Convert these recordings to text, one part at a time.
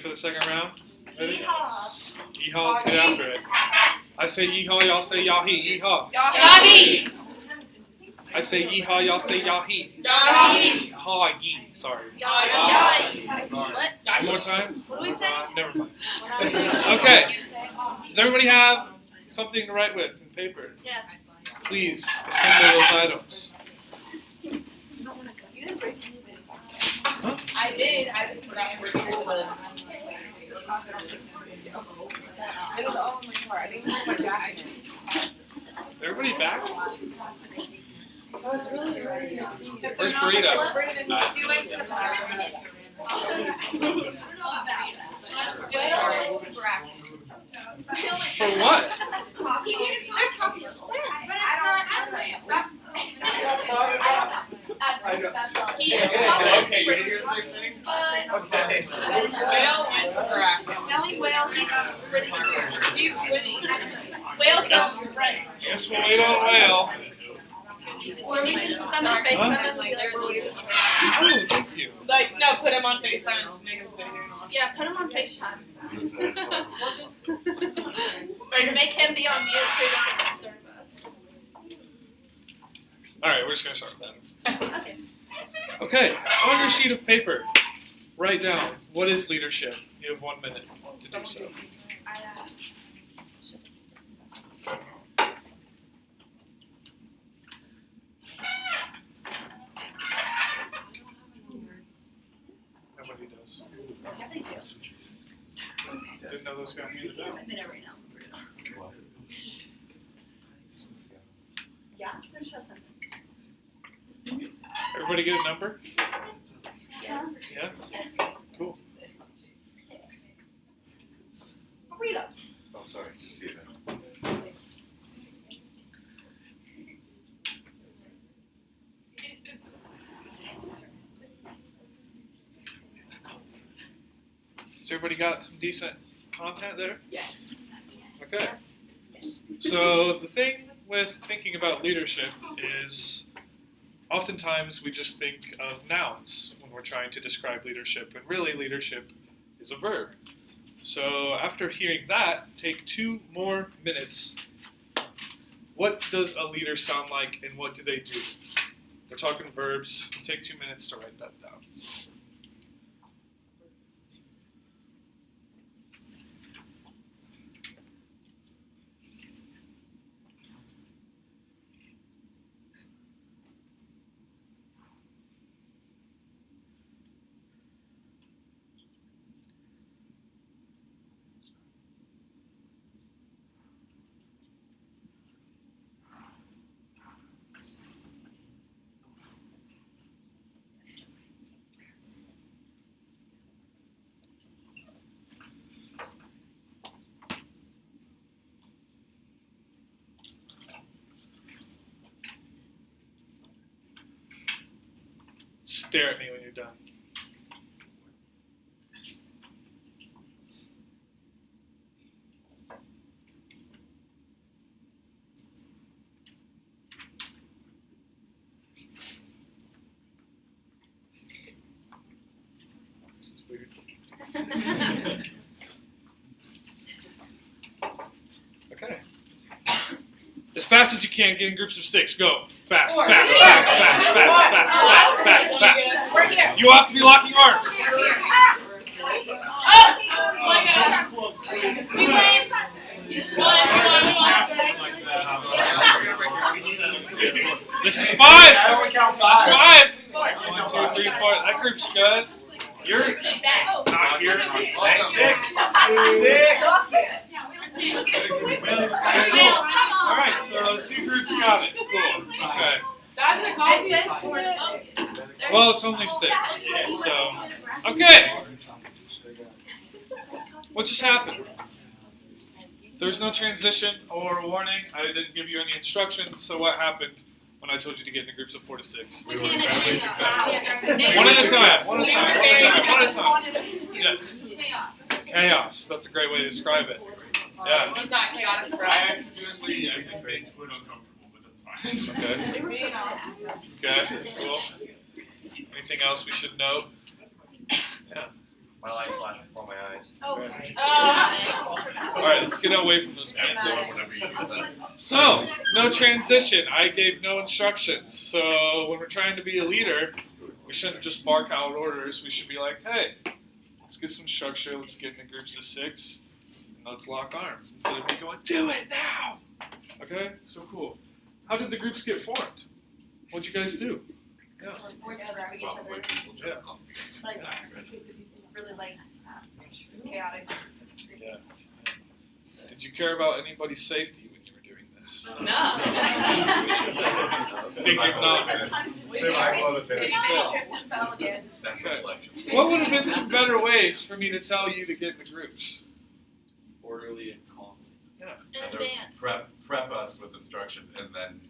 for the second round? Ready? Yeehaw, let's get after it. I say yeehaw, y'all say yahee. Yeehaw. Yahee! I say yeehaw, y'all say yahee. Yahee! Yeehaw, yee. Sorry. Yahee! One more time? What do we say? Never mind. Okay. Does everybody have something to write with in paper? Yes. Please assemble those items. You didn't break any of it. I did. I just forgot to break it. It was all in my car. I didn't have my jacket. Everybody back? I was really ready to see you. Where's burrito? She went to the bathroom. For what? There's coffee upstairs, but it's not. He is Okay, you didn't hear the same thing? Okay. Whale went to Brack. Nelly Whale, he's sprinting. He's swimming. Whales don't sprint. Guess we'll wait on a whale. Someone FaceTime like there's Oh, thank you. like no, put him on FaceTime and make him sit here and watch. Yeah, put him on FaceTime. We'll just Or make him be on mute so he doesn't disturb us. Alright, we're just going to start with that. Okay. Okay, on your sheet of paper, write down what is leadership. You have 1 minute to do so. Nobody does. Didn't know those guys needed that. I'm in it right now. Yeah, finish that sentence. Everybody get a number? Yes. Yeah? Cool. Read up. Oh, sorry. See you then. So everybody got some decent content there? yes. Okay. So the thing with thinking about leadership is oftentimes we just think of nouns when we're trying to describe leadership, and really leadership is a verb. So after hearing that, take 2 more minutes. What does a leader sound like and what do they do? We're talking verbs. Take 2 minutes to write that down. Stare at me when you're done. This is weird. Okay. As fast as you can, get in groups of 6. Go. Fast, Four. fast, fast, fast, fast, fast, fast, fast, fast. We're here. You have to be locking arms. We're here. Oh my God. We win. This is 5. I only count That's 5. 5. 1, 2, 3, 4. That group's good. You're not here. That's 6. 6. All right, so 2 groups got it. Cool. Okay. That's a copy. It says 4 to 6. Well, it's only 6. So, okay. What just happened? There's no transition or warning. I didn't give you any instructions. So what happened when I told you to get into groups of 4 to 6? We can't admit One at a time. One at a time. One at a time. Yes. Chaos. That's a great way to describe it. Yeah. It's not chaotic for I us. accidentally, I think made Squid uncomfortable, but that's fine. Okay. They were being awesome. Okay. Cool. Anything else we should know? Yeah. My light flashed before my eyes. Oh. All right, let's get away from those answers. Whenever you use that. So, no transition. I gave no instructions. So, when we're trying to be a leader, we shouldn't just bark out orders. We should be like, hey, let's get some structure. Let's get into groups of 6. And let's lock arms. Instead of me going, do it now. Okay? So cool. How did the groups get formed? What'd you guys do? Yeah. We're describing each other. Like, really like chaotic. Yeah. Did you care about anybody's safety when you were doing this? No. Figured not. If anybody tripped and fell, yes. That's reflection. What would have been some better ways for me to tell you to get into groups? Orderly and calm. In And to advance. prep us with instructions and then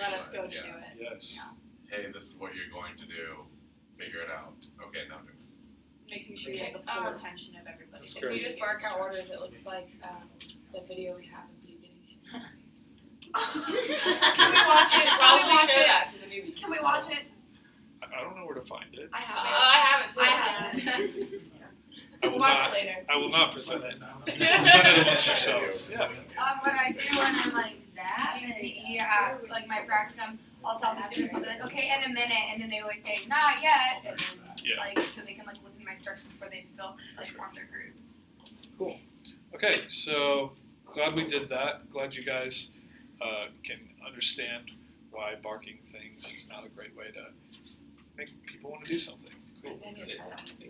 Let us go to do it. Yes. hey, this is what you're going to do. Figure it out. Okay, now do it. Making sure you have the full attention of everybody. That's If great. you just bark out orders, it looks like the video we have of you getting hit. Can we watch it? Can we Probably watch show it? that to the newbies. Can we watch it? I don't know where to find it. I I have have it too. it. I have it. I We'll will watch not. it later. I will not present it now. You can present it amongst yourselves. Yeah. What I do when I'm like teaching PE at like my practicum, I'll tell the students, I'll be like, okay, in a minute, and then they always say, not yet, and then, Yeah. like, so they can like listen to my instructions before they form their group. Okay, so glad we did that. Glad you guys can understand why barking things is not a great way to make people want to do something. Cool.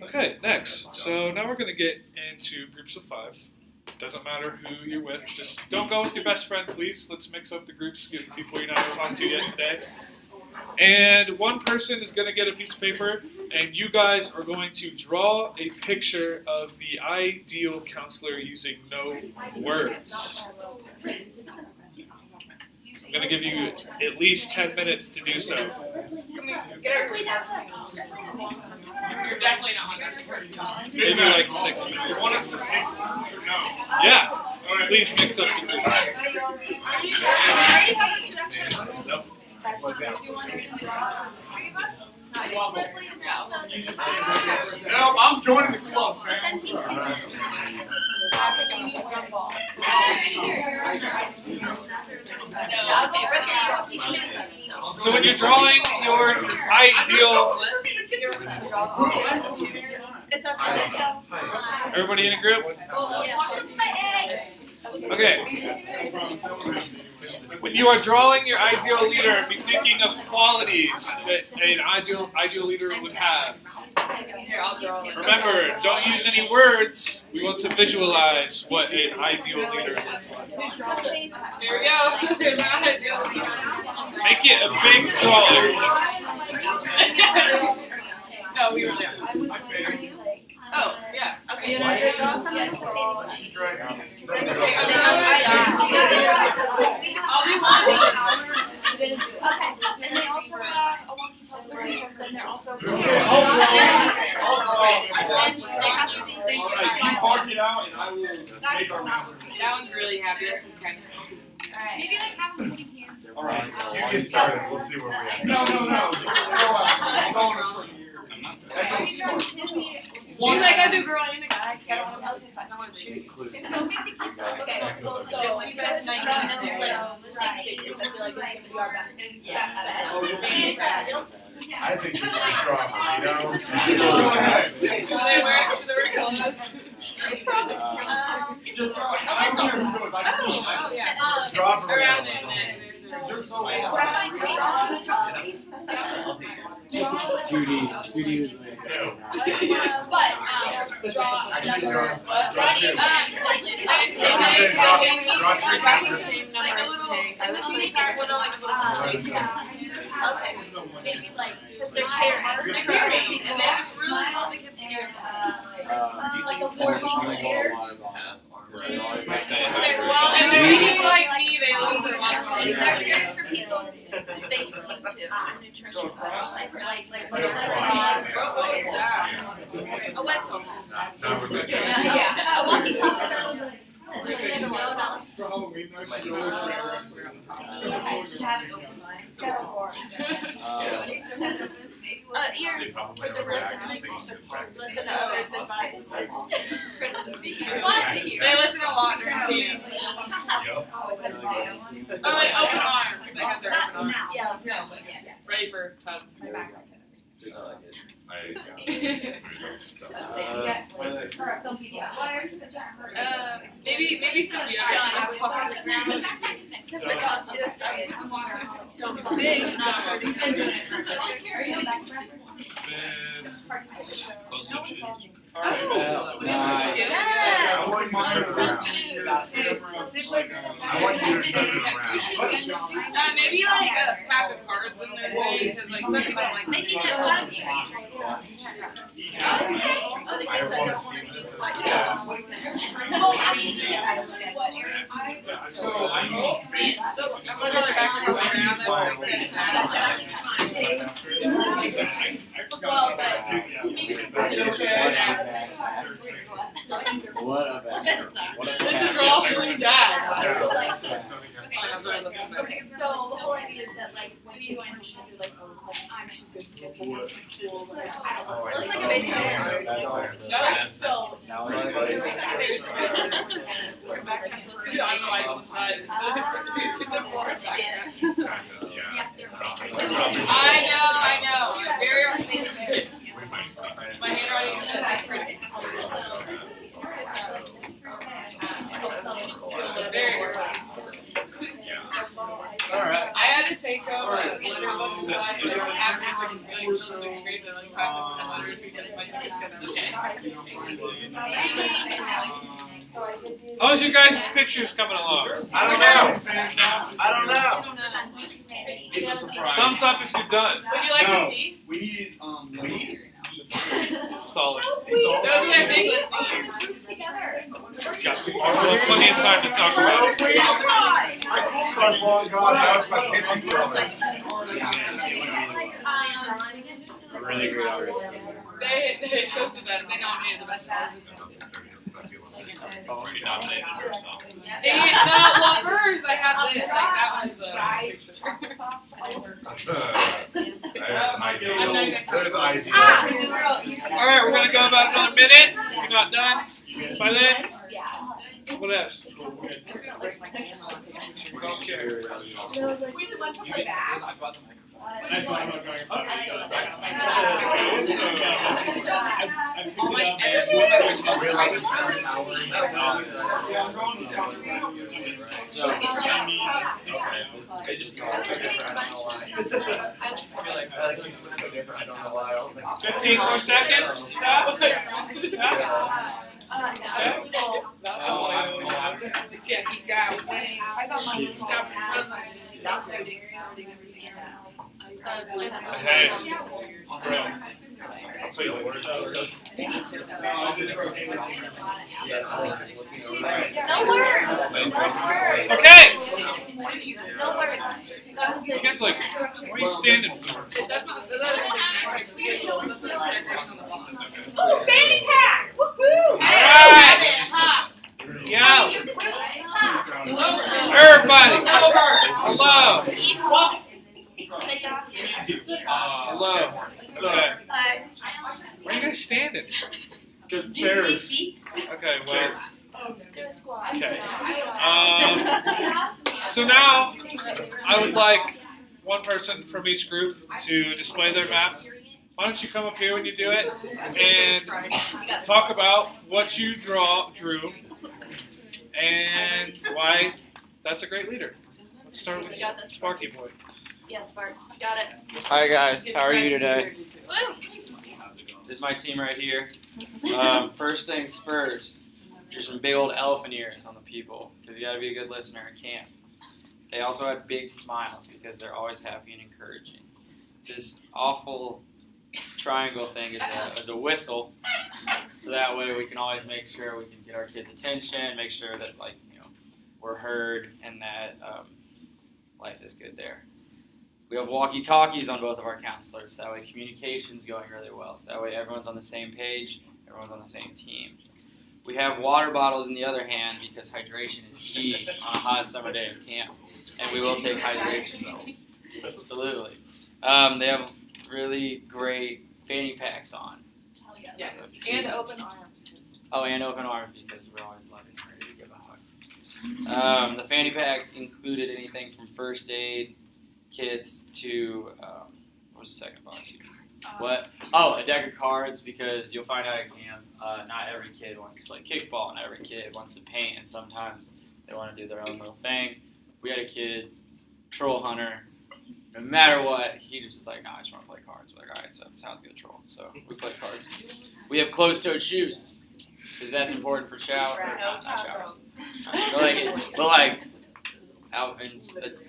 Okay, next. So now we're going to get into groups of 5. Doesn't matter who you're with. Just don't go with your best friend, please. Let's mix up the groups, get people you're not going to talk to yet today. And one person is going to get a piece of paper, and you guys are going to draw a picture of the ideal counselor using no words. I'm going to give you at least 10 minutes to do so. Get our You're definitely not on this. Maybe like 6 You minutes. want us to mix groups or no? Yeah, Alright. please mix up the groups. I already have the 2 extras. Nope. Do you want to draw 3 of us? No, I'm joining the club, fam. So when you're drawing your ideal, It's us. everybody in a group? Okay. When you are drawing your ideal leader, be thinking of qualities that an ideal leader would have. Here, I'll draw it. Remember, don't use any words. We want to visualize what an ideal leader looks like. There we go. There's our ideal. Make it a big drawing. No, we really are. Oh, yeah. Okay. Draw some of the I'll do one. Okay, and they also have a walkie-talkie because then they're also. And they have to be. Alright, you park it out and I will take our number. That one's really happy. This one's kind of. Alright. Maybe like have them sitting here. Alright, you get started. We'll see where we're at. No. Just go out. I'm going to start here. Are you trying to be? He's like, I do girl and a guy. Okay, fine. I want to shoot. Okay, well, so you guys just draw them so right. I feel like this is gonna be our best. I think you should draw burritos. Go ahead. Should they wear gloves? Just throw it. I Okay, don't care who goes. I just Oh, want yeah. Draw Around the burritos. neck. You're so Draw. 2D is But draw number. What? Draw two. Like the same number as Tank. I was thinking it's one of like a little okay, maybe like because they're caring. They're caring, and they just really don't think it's scary. Like a 4-ball here. Well, And when people like me, they lose their life. they're caring for people's safety too, and nutrition. Like a whistle. Now we're good. A walkie-talkie. For Halloween night, you Ears. probably Was it don't listen? react to things that affect Listen to others' advice. It's criticism. What? They listen a lot during PM. Yep. Oh, like open arms. They have their open arms. Yeah. Ready for hugs. Maybe some Because it cost you a second. Don't big, not Close up shoes. Nice. Yes. I want you to turn around. I want you to turn around. maybe like a pack of cards in their thing, because like some people like They can get fun. For the kids that don't want to do like the whole piece kind of sketch. So I need I'm looking at back to the ground and like set it down. Well, What a bad. What a It's a bad. draw from dad. Okay, so the whole idea is that like when you want to do like I'm just good because I have some tools like I don't know. It looks like a baby bear. So Now it looks like a baby bear. I know I can decide. It's a forest. I know. Very artistic. My handwriting is just pretty. Very good. Alright. I had to take over a letter book so I could after sixth grade to like practice 10 letters because my teacher's gonna How's your guys' pictures coming along? I don't know. It's a surprise. Thumbs up if you're done. Would you like No. to see? We need Please? Solid. Those are their big listening ears. Got well, plenty of time to talk about it. really great artist. They chose the best. They nominated the best artist. She nominated herself. Well, hers, I have this. Like, that was the picture. There's the idea. Alright, we're gonna go about another minute. If you're not done by then, what else? Okay. That's why I'm not going. They just call it different. I don't know why. I like it's so different. I don't know why. I was like, 15 more seconds. Jackie got wings. Hey, bro. I'll tell you what. No words. Okay. No words. You guys like, what are you standing for? Oh, fanny pack! Woohoo! Alright. Yo. Everybody. Hello. Hello. Okay. Where are you guys standing? Because Do you see seats? Okay, well. Do a squat. Okay. So now, I would like one person from each group to display their map. Why don't you come up here when you do it and talk about what you drew, and why that's a great leader. Let's start with Sparky Boy. Yes, Sparks. Got it. Hi guys, how are you today? Woo! This is my team right here. First things first, there's some big old elephant ears on the people because you got to be a good listener at camp. They also have big smiles because they're always happy and encouraging. This awful triangle thing is a whistle, so that way we can always make sure we can get our kids' attention, make sure that we're heard and that life is good there. We have walkie-talkies on both of our counselors, that way communication's going really well, so that way everyone's on the same page, everyone's on the same team. We have water bottles in the other hand because hydration is key on a hot summer day at camp, and we will take hydration bottles. Absolutely. They have really great fanny packs on. Yes. And open arms. Oh, and open arms because we're always loving and ready to give a hug. The fanny pack included anything from first aid kits to what was the second box? What? Oh, a deck of cards because you'll find out at camp, not every kid wants to play kickball, not every kid wants to paint, and sometimes they want to do their own little thing. We had a kid, troll hunter. No matter what, he just was like, "Nah, I just want to play cards." We're like, all right, so sounds good, troll. So we play cards. We have closed-toed shoes because that's important for shower. Not showers. But like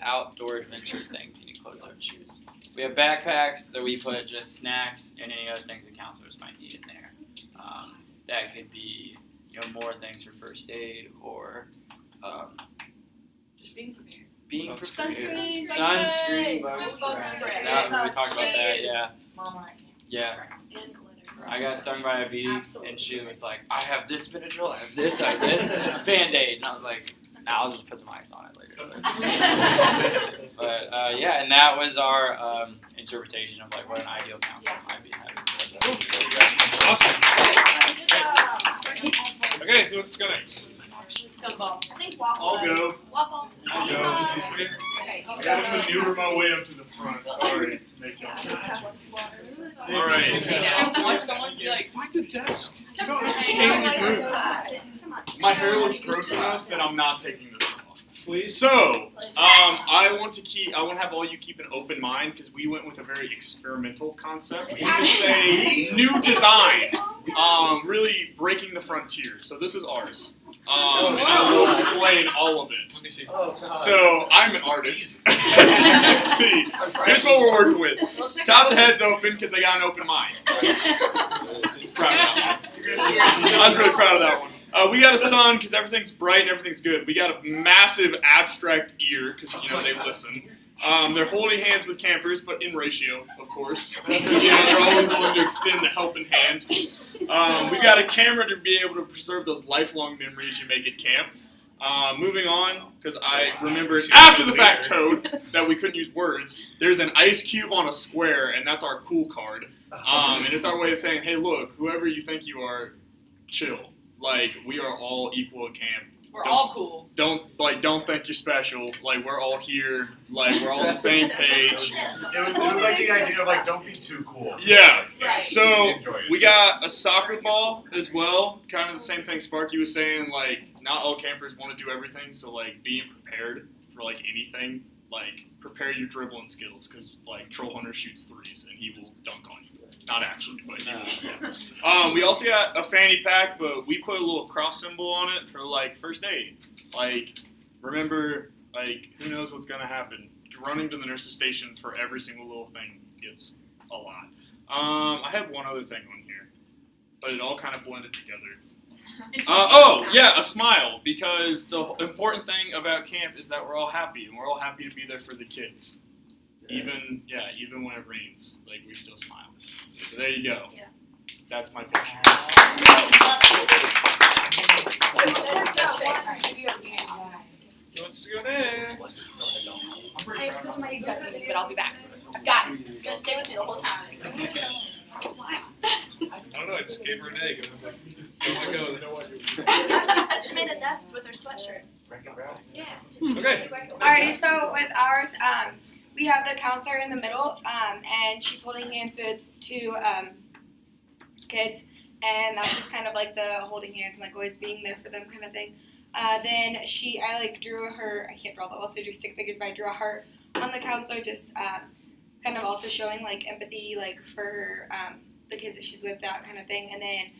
outdoor adventure things, you need closed-toed shoes. We have backpacks that we put just snacks and any other things that counselors might need in there. That could be, more things for first aid or Just being prepared. being prepared. Sunscreen, Sunscreen, bug bug spray. spray. That, we talked about that, yeah. Mama, Yeah. and glitter. I got stung by a bee, Absolutely. and she was like, I have this Benadryl, I have this, and a Band-Aid. And I was like, nah, I'll just put some ice on it later. But, yeah, and that was our interpretation of, like, what an ideal counselor might be having. Awesome. Okay, who wants to go next? Gumball. I think waffle. I'll go. Waffle. I'll go. Okay. Okay. I gotta maneuver my way up to the front. Sorry to make y'all. All right. Yeah. Watch someone be like, Find the desk. You don't have to Stay stay in like the group. Come on. My hair looks gross enough that I'm not taking this off. Please. So, I want to have all you keep an open mind because we went with a very experimental concept. We could say new design, really breaking the frontier. So this is ours. And I will explain all of it. Let me see. So I'm an artist. As you can see, here's what we're working with. Top the head's open because they got an open mind. It's proud of that one. I was really proud of that one. We got a sun because everything's bright and everything's good. We got a massive abstract ear because they listen. They're holding hands with campers, but in ratio, of course. They're always willing to extend the helping hand. We got a camera to be able to preserve those lifelong memories you make at camp. Moving on, because I remembered after the fact, Toad, that we couldn't use words. There's an ice cube on a square, and that's our cool card. And it's our way of saying, hey, look, whoever you think you are, chill. Like, we are all equal at camp. we're all cool. Don't think you're special. Like, we're all here. Like, we're all on the same page. It was like the idea of don't be too cool. Yeah. Right. So Enjoy it. we got a soccer ball as well. Kind of the same thing Sparky was saying. Like, not all campers want to do everything. So like being prepared for like anything. Like, prepare your dribbling skills because like Troll Hunter shoots threes and he will dunk on you. Not actually, but he will. Yeah. We also got a fanny pack, but we put a little cross symbol on it for like first aid. Like, remember, like, who knows what's gonna happen? Running to the nurse's station for every single little thing gets a lot. I had one other thing on here, but it all kind of blended together. A smile, because the important thing about camp is that we're all happy, and we're all happy to be there for the kids. Even when it rains, like, we still smile. So there you go. Yeah. That's my picture. Who wants to go next? I have to go to my exec meeting, but I'll be back. I've got it. It's gonna stay with me the whole time. I don't know, I just gave her an egg and I was like, don't let go. She said she made a nest with her sweatshirt. Yeah. Okay. Alrighty, so with ours, we have the counselor in the middle, and she's holding hands with two kids, and that's just kind of like the holding hands and like always being there for them kind of thing. Then I drew her, I can't draw that well, so I drew stick figures, but I drew a heart on the counselor, just kind of also showing like empathy like for her, the kids that she's with, that kind of thing. And then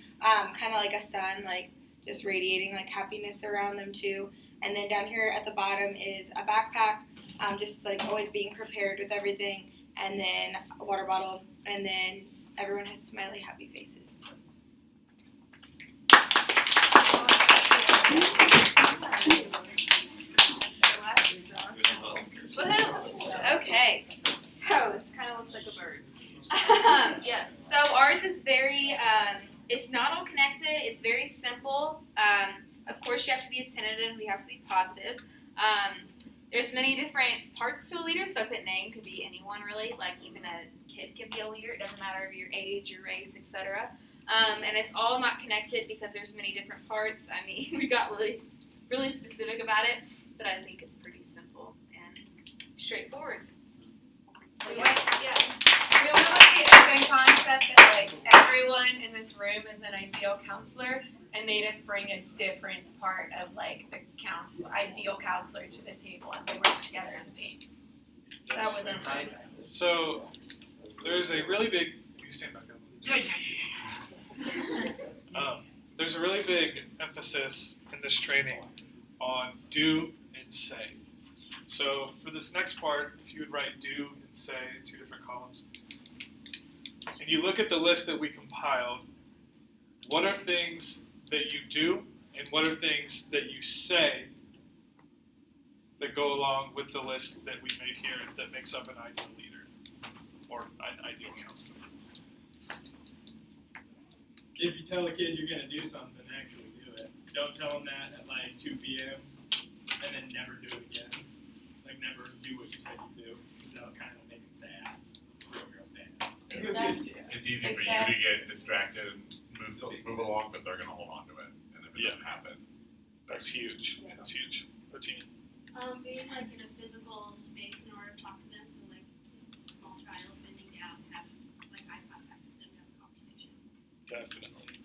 kind of like a sun, like just radiating like happiness around them too. And then down here at the bottom is a backpack, just like always being prepared with everything. And then a water bottle, and then everyone has smiley happy faces too. Okay, so this kind of looks like a bird. Yes. So ours is very, it's not all connected, it's very simple. Of course you have to be attentive, we have to be positive. there's many different parts to a leader, so put name could be anyone really, like even a kid can be a leader. It doesn't matter your age, your race, etc. And it's all not connected because there's many different parts. I mean, we got really specific about it, but I think it's pretty simple and straightforward. So, We went with the open concept that like everyone in this room is an ideal counselor, and they just bring a different part of like the ideal counselor to the table, and they work together as a team. That was our plan. So there's a really big. You can stand back up. There's a really big emphasis in this training on do and say. So for this next part, if you would write do and say in 2 different columns, and you look at the list that we compiled, what are things that you do and what are things that you say that go along with the list that we made here that makes up an ideal leader or an ideal counselor? If you tell a kid you're gonna do something, actually do it. Don't tell them that at like 2 p.m. and then never do it again. Like never do what you said you do. That'll kind of make it sad. Exactly. It's easy for you to get distracted and move along, but they're gonna hold on to it, and if it doesn't happen, That's huge. That's huge. 13. Being like in a physical space in order to talk to them, so like a small child bending down, have like eye contact with them, have a conversation. Definitely.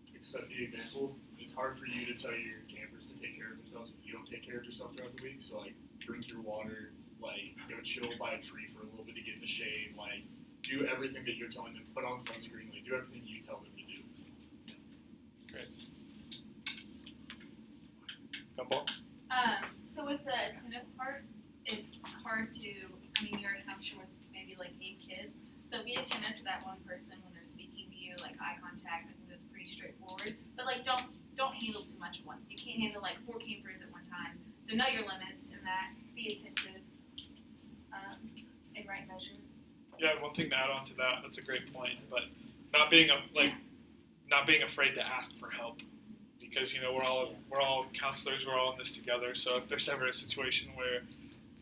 To set the example, it's hard for you to tell your campers to take care of themselves if you don't take care of yourself throughout the week. So like drink your water, like go chill by a tree for a little bit to get in the shade, like do everything that you're telling them, put on sunscreen, like do everything you tell them to do. Great. Gumball? So with the attentive part, it's hard to, you're in a house with maybe like 8 kids, so be attentive to that one person when they're speaking to you, like eye contact. I think that's pretty straightforward, but like don't handle too much at once. You can't handle like 4 campers at one time, so know your limits in that, be attentive, in right measure. Yeah, one thing to add on to that, that's a great point, but not being afraid to ask for help. Because we're all counselors, we're all in this together. So if there's ever a situation where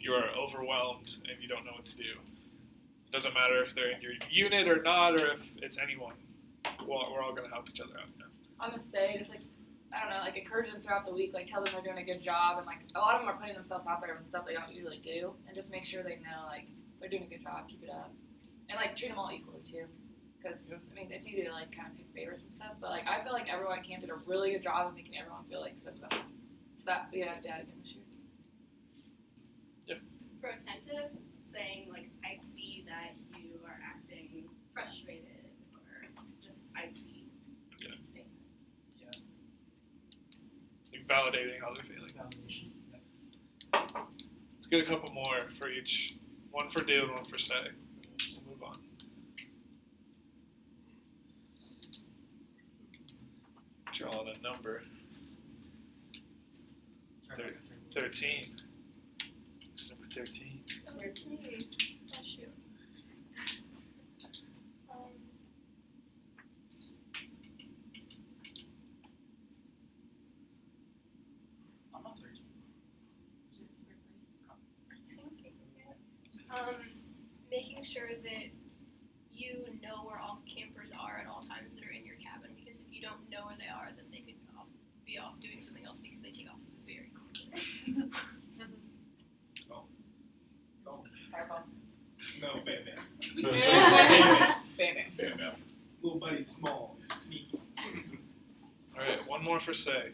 you are overwhelmed and you don't know what to do, it doesn't matter if they're in your unit or not, or if it's anyone. We're all going to help each other out. Yeah. On the say, just like encourage them throughout the week. Like tell them they're doing a good job, and like a lot of them are putting themselves out there with stuff they don't usually do, and just make sure they know like they're doing a good job. Keep it up, and like treat them all equally too. Because, it's easy to, like, kind of pick favorites and stuff, but, like, I feel like everyone at camp did a really good job of making everyone feel, like, so special. So that, we have to add again this year. Yeah. For attentive, saying like, I see that you are acting frustrated, or just I see statements. Yeah. Like validating how they're feeling. Let's get a couple more for each. One for do and one for say. We'll move on. Drawing a number. 13. It's number 13. 13. Oh shoot. I'm not 13. Making sure that you know where all campers are at all times that are in your cabin, because if you don't know where they are, then they could be off doing something else because they take off very quickly. Fireball. No, Bam Bam. Bam Bam. Little buddy's small, sneaky. Alright, one more for say.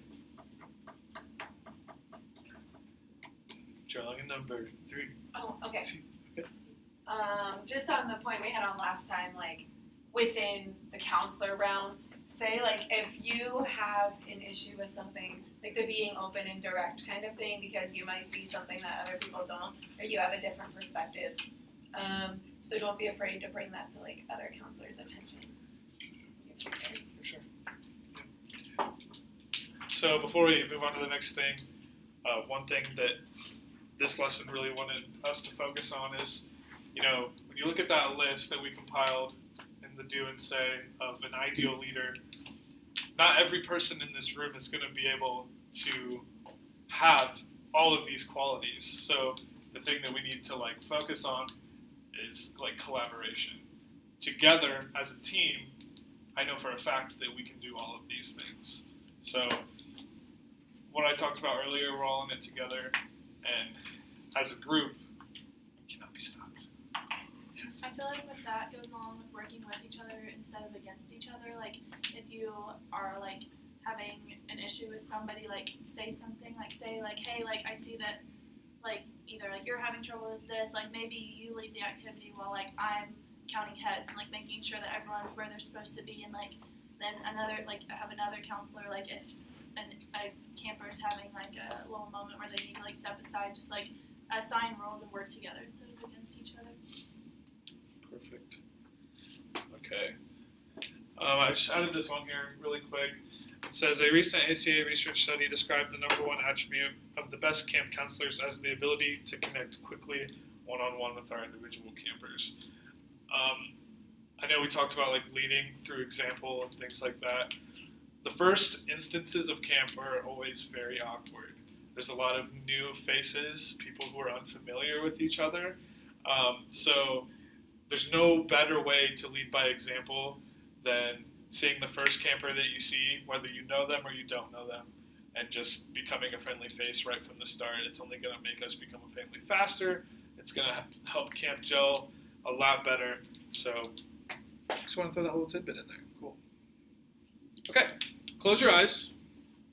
Drawing a number 3. Oh, okay. Just on the point we had on last time, like within the counselor round, say like if you have an issue with something, like the being open and direct kind of thing, because you might see something that other people don't, or you have a different perspective. So don't be afraid to bring that to like other counselors' attention. For sure. So before we move on to the next thing, one thing that this lesson really wanted us to focus on is, when you look at that list that we compiled in the do and say of an ideal leader, not every person in this room is going to be able to have all of these qualities. So the thing that we need to like focus on is like collaboration. Together as a team, I know for a fact that we can do all of these things. So what I talked about earlier, we're all in it together, and as a group, we cannot be stopped. Yes. I feel like with that goes along with working with each other instead of against each other. Like if you are like having an issue with somebody, like say something, like say like, hey, like I see that like either like you're having trouble with this, like maybe you lead the activity while like I'm counting heads and like making sure that everyone's where they're supposed to be, and like then another like I have another counselor, like if a camper is having like a little moment where they need to like step aside, just like assign roles and work together instead of against each other. Perfect. Okay. I just added this on here really quick. It says a recent ACA research study described the number one attribute of the best camp counselors as the ability to connect quickly one-on-one with our individual campers. I know we talked about like leading through example and things like that. The first instances of camp are always very awkward. There's a lot of new faces, people who are unfamiliar with each other. So there's no better way to lead by example than seeing the first camper that you see, whether you know them or you don't know them, and just becoming a friendly face right from the start. It's only going to make us become a family faster. It's going to help camp gel a lot better. So just want to throw that little tidbit in there. Cool. Okay, close your eyes.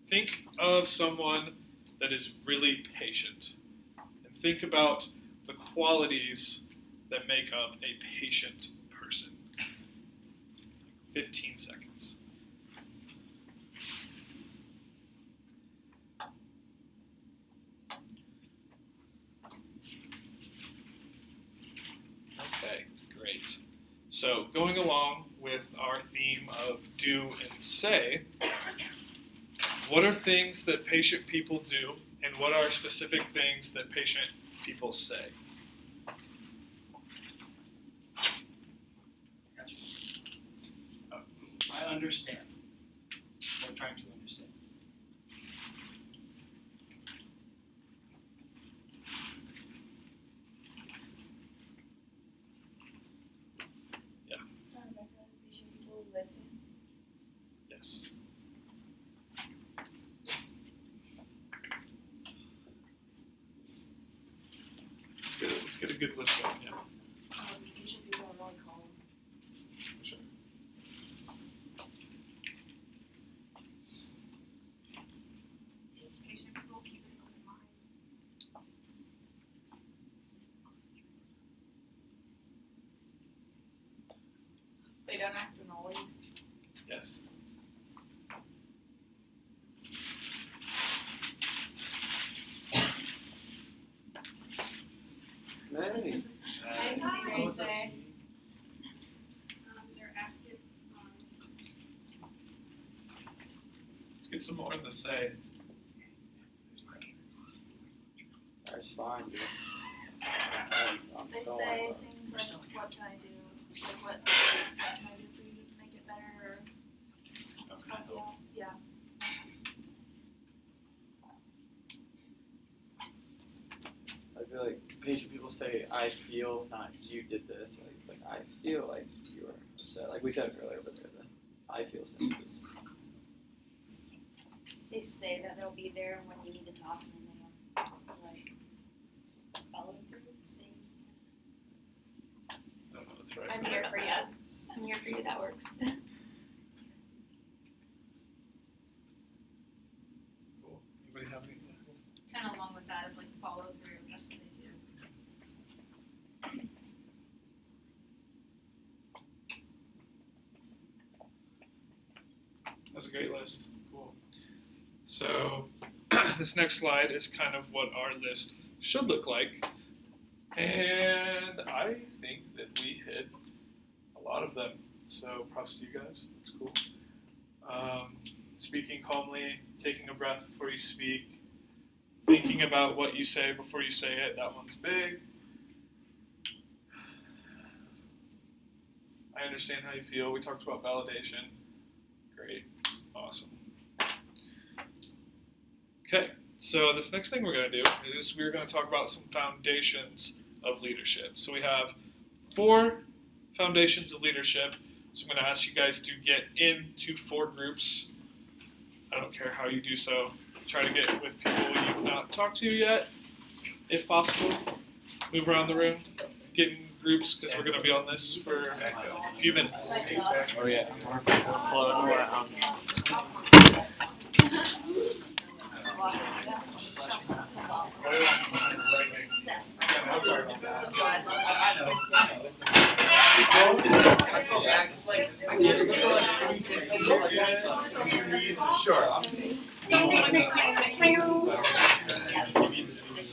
Think of someone that is really patient. And think about the qualities that make up a patient person. 15 seconds. Okay, great. So going along with our theme of do and say, what are things that patient people do, and what are specific things that patient people say? I understand. I'm trying to understand. Yeah. People listen. Yes. Let's get a good list going. Yeah. Patient people are really calm. Sure. Patient people keep an open mind. They don't act annoyed. Yes. Maybe. I just think they say They're active. Let's get some more in the say. That's fine, dude. I'm They still say like things like, what can I do? Like, what can I do for you to make it better? Or help you out? Yeah. I feel like patient people say, I feel, not you did this. Like, it's like, I feel like you were upset. Like we said earlier, but they're the I feel sentences. They say that they'll be there when you need to talk, and then they don't. So like following through, saying, No, that's right. "I'm here for you. I'm here for you." That works. Cool. Anybody have any? kind of along with that is like follow through. That's what they do. That's a great list. Cool. So this next slide is kind of what our list should look like. And I think that we hit a lot of them. So props to you guys. That's cool. Speaking calmly, taking a breath before you speak, thinking about what you say before you say it. That one's big. I understand how you feel. We talked about validation. Great. Awesome. Okay, So this next thing we're going to do is we're going to talk about some foundations of leadership. So we have 4 foundations of leadership. So I'm going to ask you guys to get into 4 groups. I don't care how you do so. Try to get with people you've not talked to yet, if possible. Move around the room, get in groups because we're going to be on this for a few minutes. Oh yeah. Floating around. I'm sorry about that. I know. It's like, I get it. It's like, sure.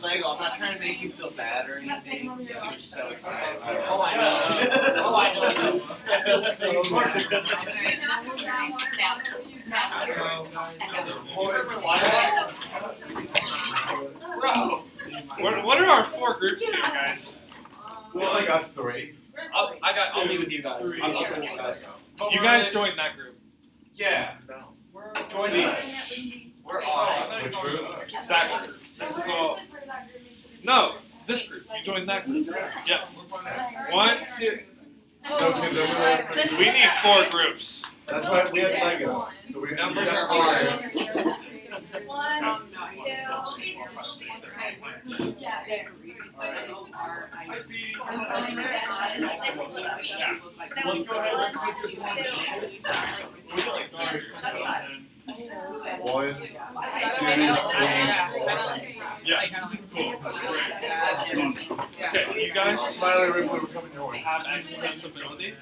Lego, I'm not trying to make you feel bad or anything. You're so excited. Oh, I know. Oh, I know. I feel so Bro. What are our 4 groups here, guys? Well, like us 3. I'll be with you guys. I'll join you guys. You guys join that group. Yeah. Join us. We're awesome. Which group? That group. This is all. No, this group. You join that group. Yes. 1, 2. No, because We need 4 groups. that's why we have Lego. So we Numbers are hard. 1, 2, yeah. Let's go ahead. One, Yeah. Cool. Okay, you guys Smiley Ripley, we're coming your way. have accessibility.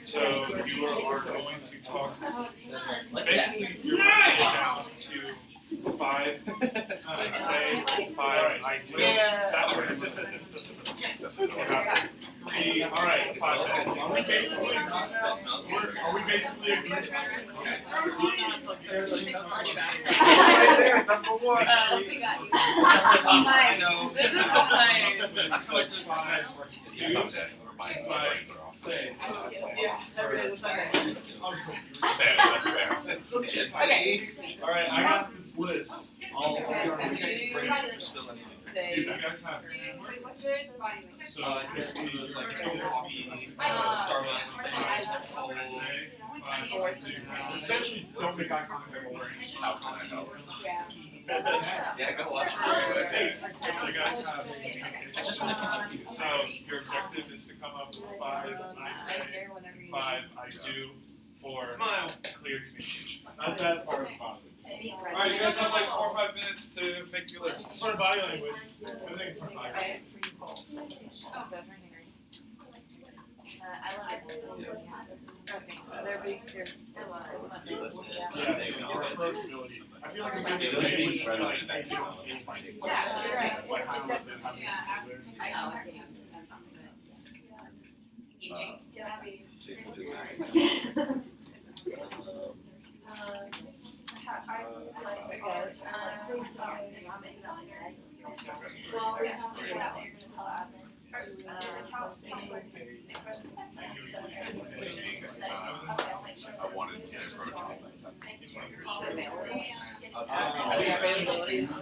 So you are going to talk. Basically, you're going to get down to 5. I say 5. I do. That works. All right. 5 minutes. Are we basically agreed? Number 1. I know. This is fine. That's what it's 5, 6. Okay. All right, I got the list. All Okay, of so our do you say you guys have. So Basically, it's like coffee, Starbucks things. Especially don't make eye contact while wearing it. How can I help? Yeah, go watch it. You guys have. I just want to contribute. So your objective is to come up with 5 I say, 5 I do, for Smile. clear communication. Not that part of the body. All right, you guys have like 4 or 5 minutes to make your lists. Part of body language. I think part of body language. Okay, so they're big. Yeah, approachability. I feel like I'm getting Yeah, which right on. Yeah, you're right. Like how I've been having I wanted to get approachable. Availability, so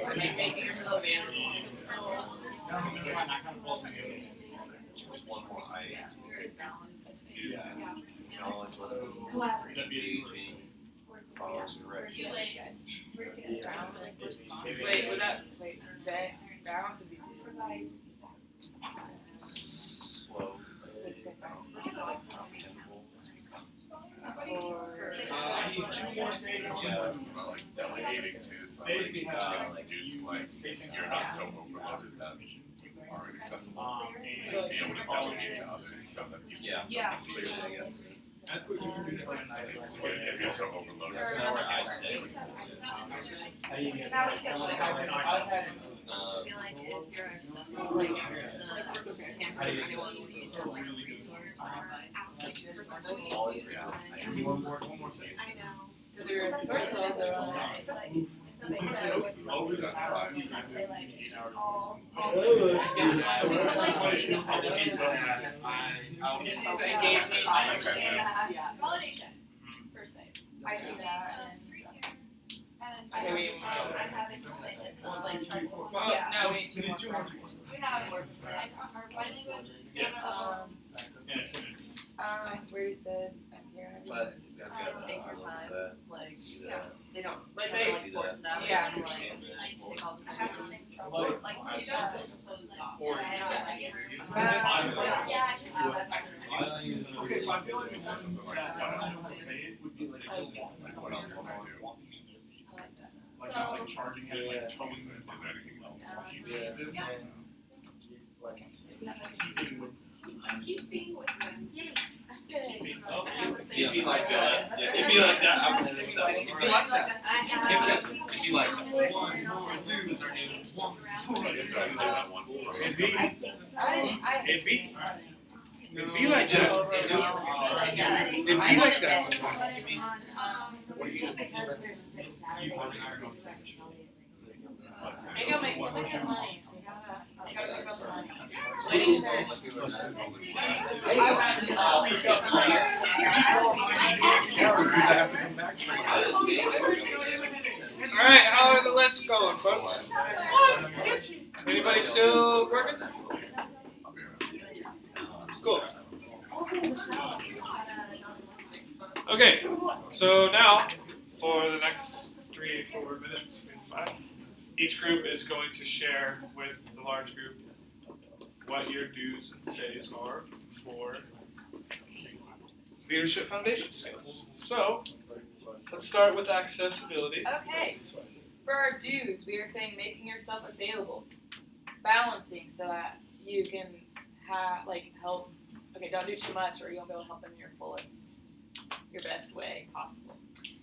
like making yourself available. One more, Knowledge, follows direction. Wait, would that say balance would be Slow. I need 2 more stages. like delegating to somebody, like you're not so overloaded that you are inaccessible. So Be able to delegate to others so that you Yeah. that's what you can do for an idea. if you're so overloaded. That's not what I say. Now we can show I feel like if you're accessible, like anyone will use it like a resource or asking for something. Always, One more second. I know. Because you're a source of the So That's fine. I understand that. Validation, per se. I see that. And Okay, we- I'm having to say that One, like, two, three, four, yeah. five. No, we- We have like our body language. Yes. Um, And attendance. Where you said I'm here. But take your time, like, yeah. they don't, Like have to, they- like, force them, Yeah. like, take all the I time. have the same trouble. Like, you you don't don't have close off. Or I you don't said- like it. Yeah, I should have that. Okay, so I feel like it's something that I don't know how to say it would be like what else am I doing? Like not like charging it, like towing them, is anything else? Keeping with Keeping with them. Yay. It'd be like that. Yeah, it'd be like that. I'm gonna leave that one. It'd be like that. Kim Kessler, it'd be like It's already that one. It'd be, it'd be like that. It'd be like that sometimes. what do you They gotta make money. They gotta think about the money. Alright, how are the lists going, folks? Anybody still working? Cool. Okay, so now for the next 3-4 minutes, maybe 5, each group is going to share with the large group what your do's and says are for leadership foundation skills. So, let's start with accessibility. Okay. For our dues, we are saying making yourself available, balancing so that you can help. Okay, don't do too much, or you won't be able to help them in your best way possible.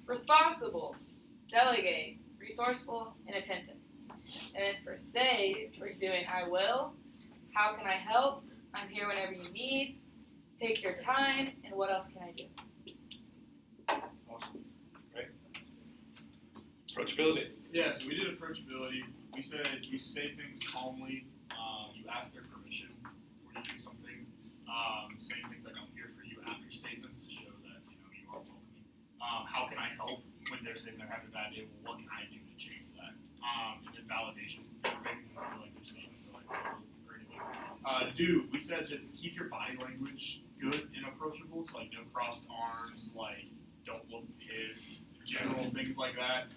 Responsible, delegate, resourceful, and attentive. And then for says, we're doing I will, how can I help, I'm here whenever you need, take your time, and what else can I do? Awesome. Great. Approachability. Yeah, so we did approachability. We said you say things calmly. You ask their permission before you do something. Saying things like "I'm here for you" after statements to show that you are welcoming. How can I help when they're saying they're having a bad day? Well, what can I do to change that? And then validation, making them feel like their statements are like or anything. Do we said just keep your body language good and approachable, so like no crossed arms, like don't look pissed, general things like that.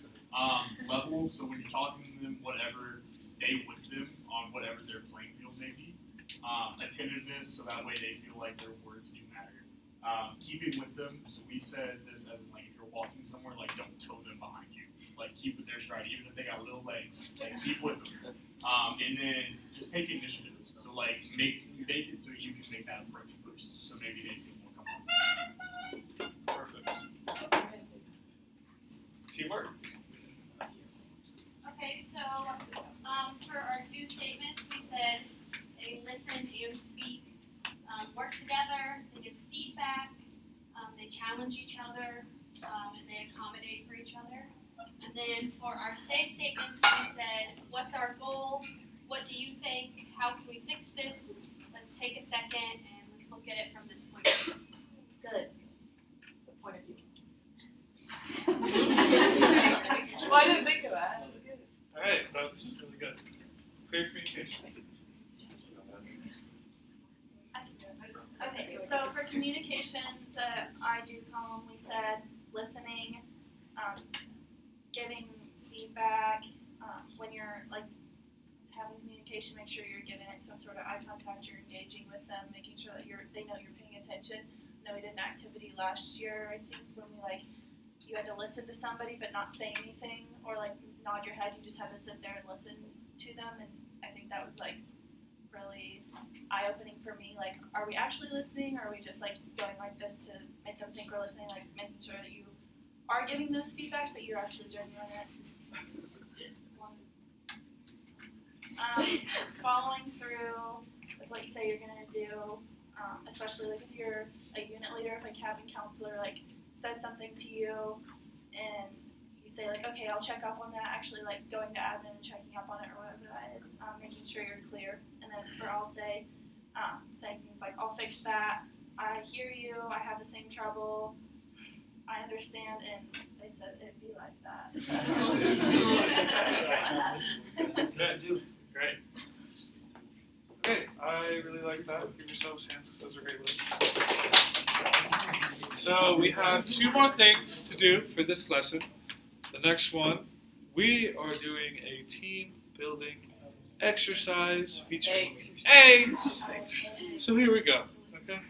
Level, so when you're talking to them, whatever, stay with them on whatever their playing field may be. Attentiveness, so that way they feel like their words do matter. Keeping with them, so we said this as in like if you're walking somewhere, like don't tow them behind you. Like keep with their stride, even if they got little legs, like keep with them. And then just take initiative. So like make it so you can make that approach first, so maybe they feel more comfortable. Perfect. Teamwork. Okay, so for our do statements, we said they listen and speak, work together, they give feedback, they challenge each other, and they accommodate for each other. And then for our say statements, we said, what's our goal? What do you think? How can we fix this? Let's take a second and let's look at it from this point of view. Good. Good point of view. Well, I didn't think of that. That was good. Alright, that's really good. Clear communication. Okay, so for communication, the I do column, we said listening, giving feedback, when you're like having communication, make sure you're giving it some sort of eye contact, you're engaging with them, making sure that they know you're paying attention. I know we did an activity last year, I think, when we you had to listen to somebody but not say anything or nod your head, you just had to sit there and listen to them, and I think that was really eye-opening for me. Are we actually listening, or are we just going like this to make them think we're listening, making sure that you are giving those feedbacks but you're actually genuine it. Following through with what you say you're gonna do, especially if you're a unit leader, if a cabin counselor says something to you and you say okay, I'll check up on that, actually going to admin and checking up on it or whatever that is, making sure you're clear. And then for I'll say, saying things like, I'll fix that, I hear you, I have the same trouble, I understand, and they said it'd be like that. Good. Great. Okay, I really like that. Give yourselves hands because those are great lists. So we have 2 more things to do for this lesson. The next one, we are doing a team building exercise featuring eggs. So here we go. Okay,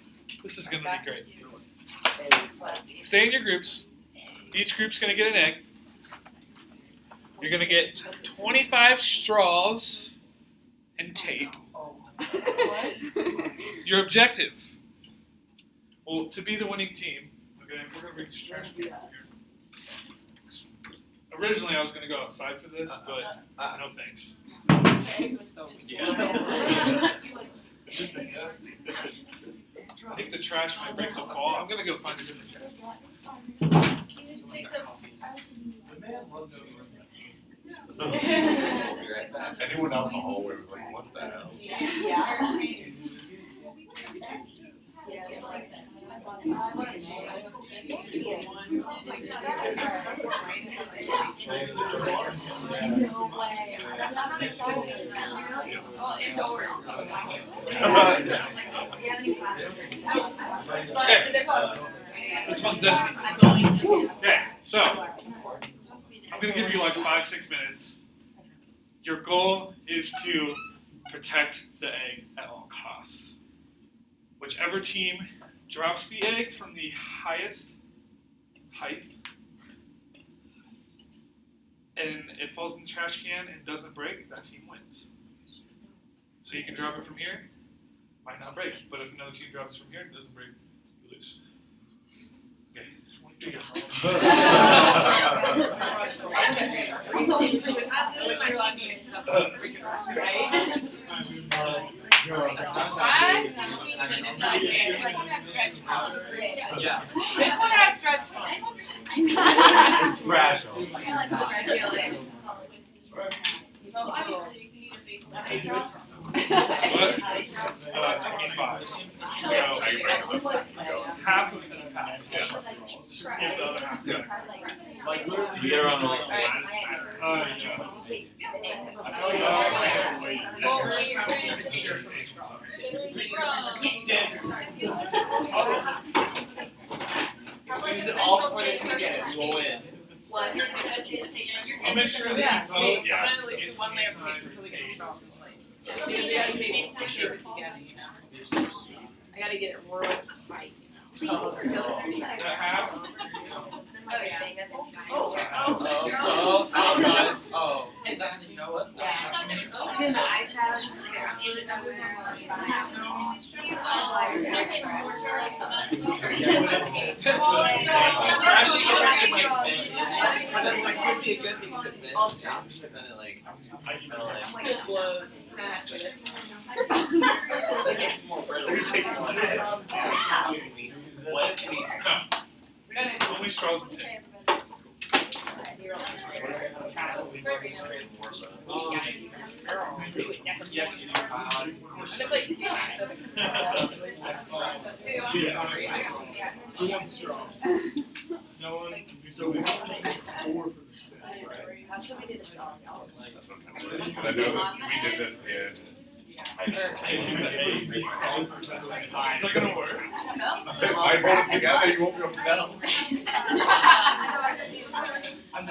this is going to be great. Stay in your groups. Each group's going to get an egg. You're going to get 25 straws and tape. Your objective, well, to be the winning team. Okay, we're going to bring this trash can over here. Originally, I was going to go outside for this, but no thanks. I think the trash might break the fall. I'm going to go find a different trash. Can you just take the Anyone out in the hallway was like, what the hell? This one's empty. Okay, so I'm going to give you like 5-6 minutes. Your goal is to protect the egg at all costs. Whichever team drops the egg from the highest height and it falls in the trash can and doesn't break, that team wins. So you can drop it from here, might not break, but if another team drops from here and it doesn't break, you lose. Okay. Yeah. This one has stretch marks. It's fragile. What? 25. So half of this pack. Yeah. Just give the other half. Yeah. Like you're on the yeah. Use it all before they can get it. You will win. I'll make sure that Yeah, you follow. yeah. At least do one layer of tape until we get the straw. Like, maybe I take make sure it's together, you know. I gotta get it real tight, you know. Half. Oh yeah. Guys. Oh. Hey, that's, you know what? Yeah. Yeah. The eyeshadows. That could be a good thing because then it like It blows. so it gets more brittle. Only straws and tape. Yes, you do. It's like, dude, I'm sorry. Who wants a straw? No one? So we have to make 4 for the spin, right? I know that we did this in high school. Is that gonna work? I hold it together, you won't be able to tell.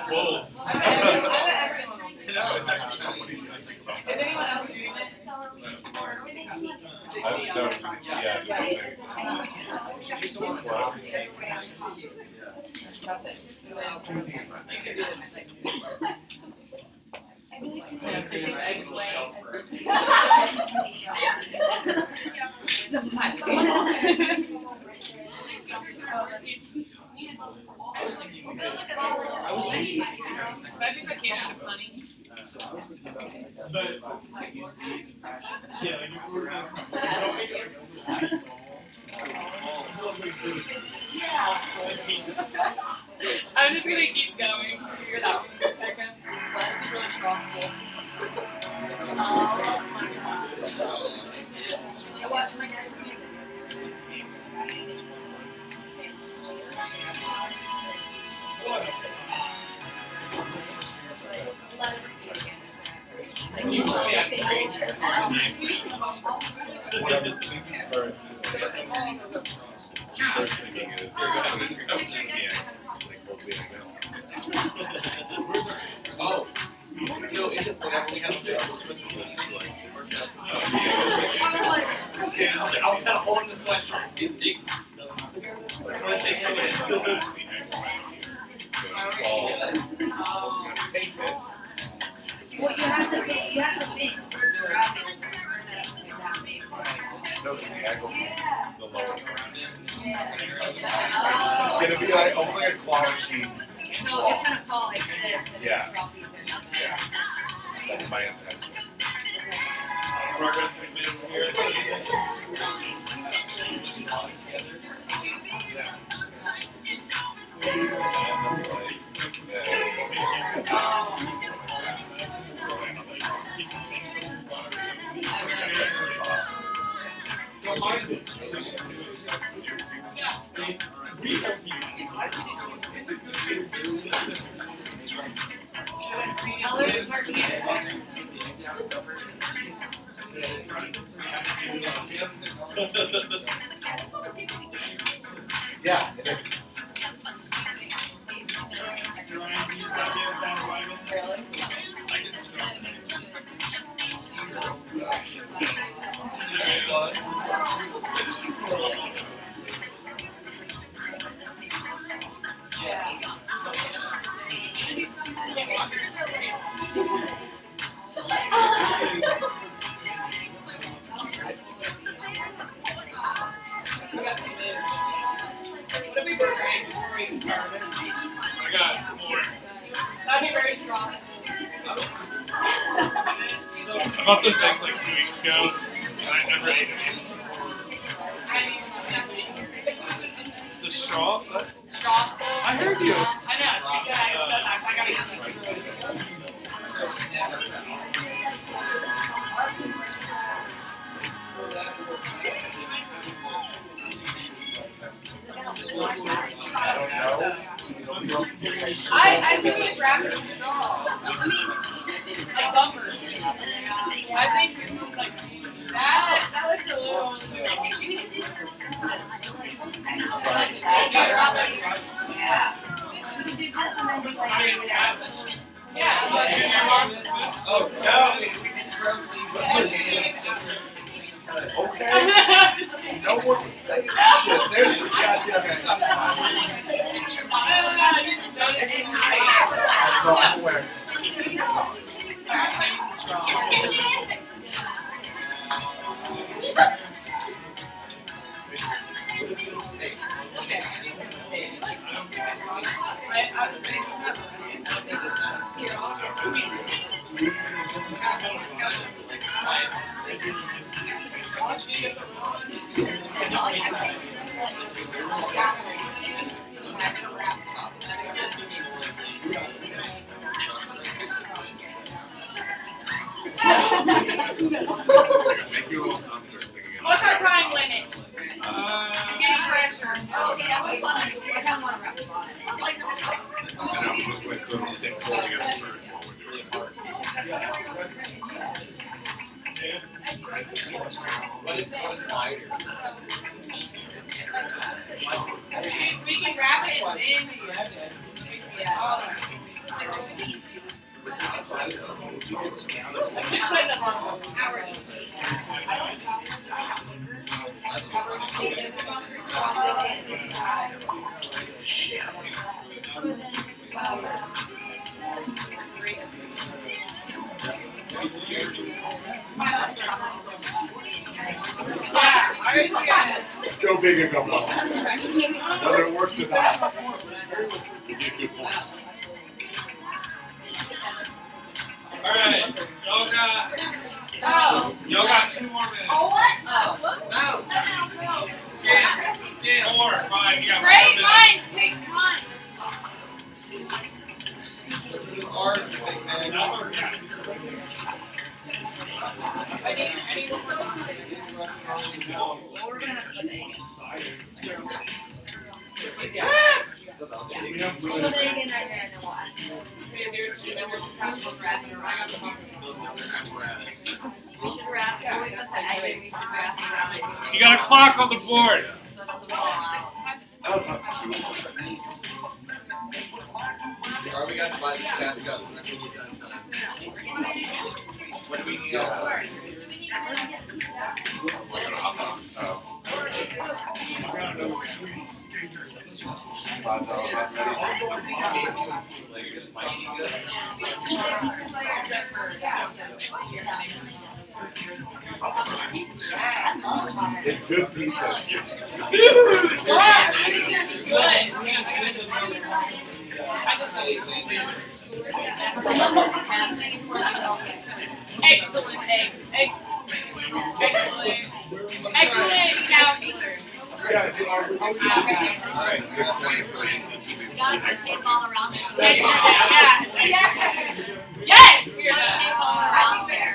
Whoa. I bet everyone will do it. No, it's actually not what he's gonna think about. Is anyone else doing it? That's it. You can do it. Imagine if I came out of honey. But, yeah, like you organize. I'm just gonna keep going. Figure it out. This is really stressful. First thinking is, Oh, so is it whenever we have sales, like, we're just, I'll kind of hold the sweatshirt. It takes, that's what it takes to win. Well, you have to think. No, the angle, the lower. Oh. It's gonna be like only a claw sheet. So it's gonna fall like this. And Yeah. drop these in. Yeah. That's my intention. Progress we made here. Yeah, it is. I got more. That'd be very strong. I bought those eggs like 2 weeks ago, and I never ate any. The straw? Straws full. I heard you. I know. I gotta eat this. I think it's wrapped in straw. I mean, like bumper. I think like that looks a little. Oh, no. Okay. No one can say shit. There's your goddamn I'm aware. What's our time limit? I'm getting pressure. Oh, yeah, I don't want to wrap it on What is wider? We can wrap it and then. Yeah. Go big and go home. Whether it works or not, you get good points. Alright, y'all got Oh. 2 more minutes. Oh, what? Oh. Yeah. 4, 5, you got 4 Great minutes. minds take time. We're gonna have to put the egg in. We'll put the egg in right there and then we'll add it. And then we'll probably just wrap it around. We should wrap You got a clock on the board. Alright, we got to buy this task up. What do we need? It's good pizza. Excellent egg. Excellent cow feeder. We got a tape all around it. Yes, we We are got a done. tape all around there.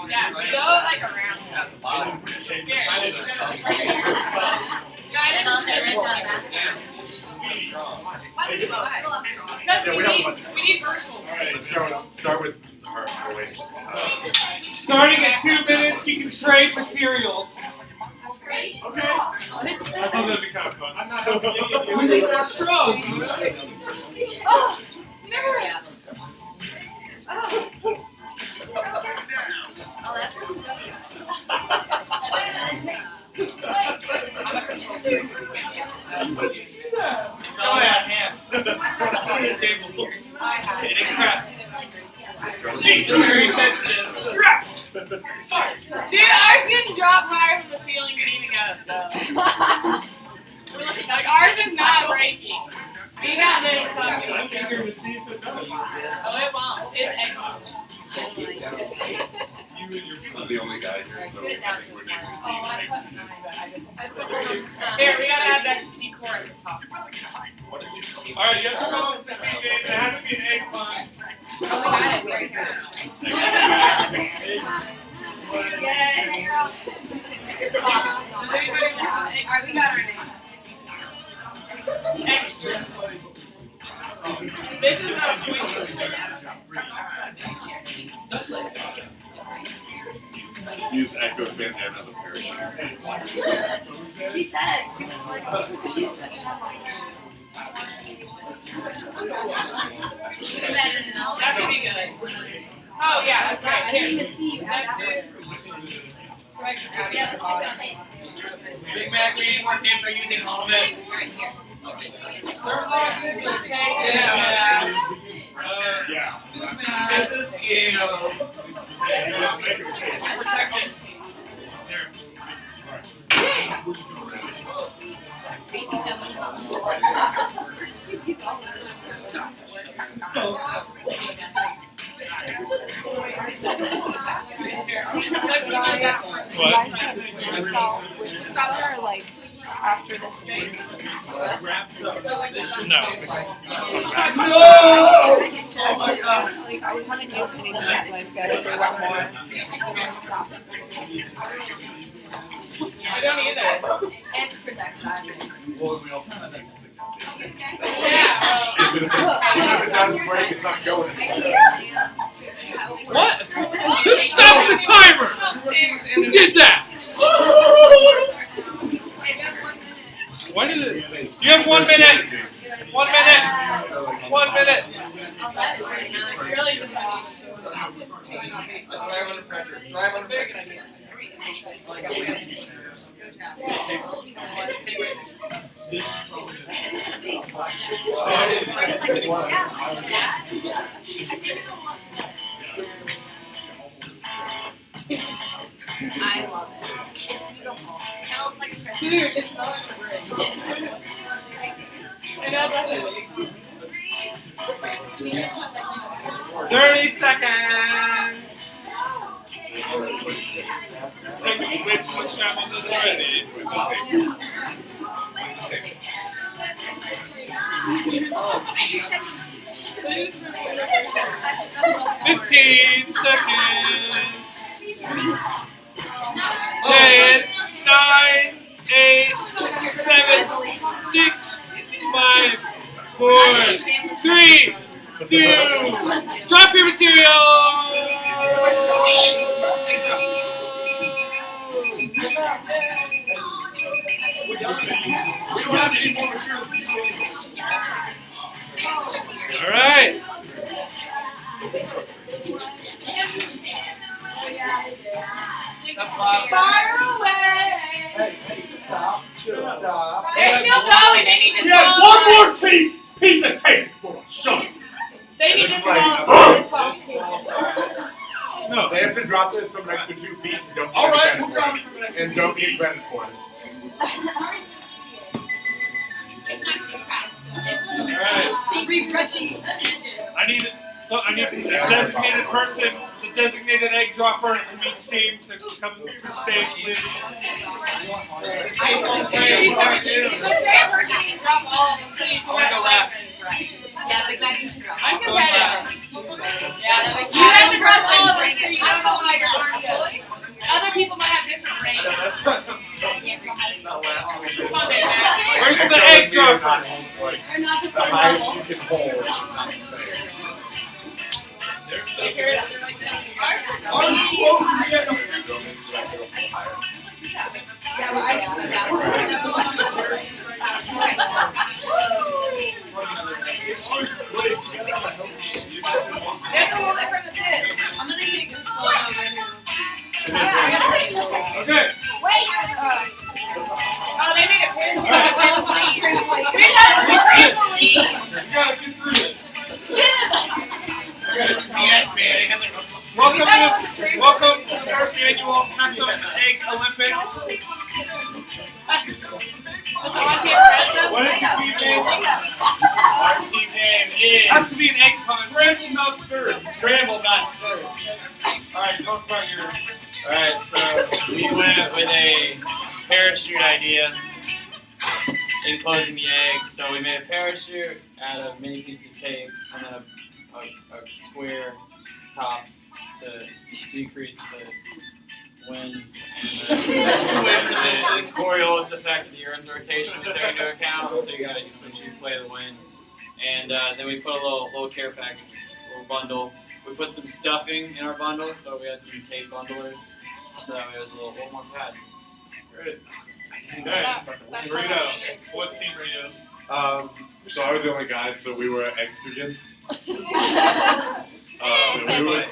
Yeah, we go like around. And on there is that. Why would you vote? Yeah, we have We need virtual. Let's start with her. Wait. Starting at 2 minutes, you can trade materials. Great. Okay. I thought that'd be kind of fun. I'm not helping any of you. We need more straws. Oh, you never. Oh, that's Very sensitive. Dude, ours didn't drop higher from the ceiling than even up, so. Like, ours is not breaking. We got this fucking. I'm eager to see if it does. Oh, it won't. It's excellent. I'm the only guy here, so I think we're doing Here, we gotta have that decor at the top. Alright, you have to roll with the CJ. It has to be an egg pun. Oh, we got it. We're here. Yes. Alright, we got our name. Extra. This is our point. use Echo Spin and another parachute. She said. That should be good. Oh, yeah, that's right. I didn't even see you. Let's do it. Yeah, let's keep it on tape. Big Mac, we need more tape for using all of it. Right here. Yeah. It's a scale. Protect it. Like after the streak. No. Oh my god. Like I haven't used any of these, so I've got to do one more. I don't either. It's protected. What? Who stopped the timer? Who did that? Why did it? You have 1 minute. 1 minute. 1 minute. Really Drive under pressure. Drive under pressure. I love it. It's beautiful. It looks like a Christmas. Dude, it's not a bridge. I know that's it. 30 seconds. Taking way too much time on this already. 15 seconds. 10, 9, 8, 7, 6, 5, 4, 3, 2. Drop your material. need more material. All right. Fire away! Hey, stop. Stop. They're still going. They need to We have swallow. one more piece of tape. Hold on, shut up. They need to It's like, swallow. Disqualification. No. They have to drop this from an extra 2 feet and don't get All right, credit we'll for drop it. it from an And don't get credit for it. It's not good practice. All right. I need a designated person, the designated egg dropper from each team to come to the stage, please. I wanna go last. Yeah, Big Mac, you should drop. I'm competitive. Yeah, that makes You have to drop all of bring them so it. you know how high your arms go. Other people might have different ranges. That's right. I'm not last week. Where's the egg dropper? You're not the The same highest level. you can hold. I'm gonna take a slow over here. Okay. Wait. Oh, they made a parachute. You gotta get through this. Yes, man. Welcome to the first annual Custom Egg Olympics. What is your team name? Our team name is Has to be an egg pun. Scrambled, not stirred. Scrambled Not Stirred. Alright, talk about your. Alright, so we went with a parachute idea enclosing the egg. So we made a parachute out of mini piece of tape and then a square top to decrease the winds and the Coriolis effect of the Earth's rotation we take into account. So you gotta make sure you play the wind. And then we put a little care package, a little bundle. We put some stuffing in our bundle, so we had some tape bundlers. So that way it was a little more pad. Great. Okay. Burrito. What team are you? So I was the only guy, so we were egg vegan.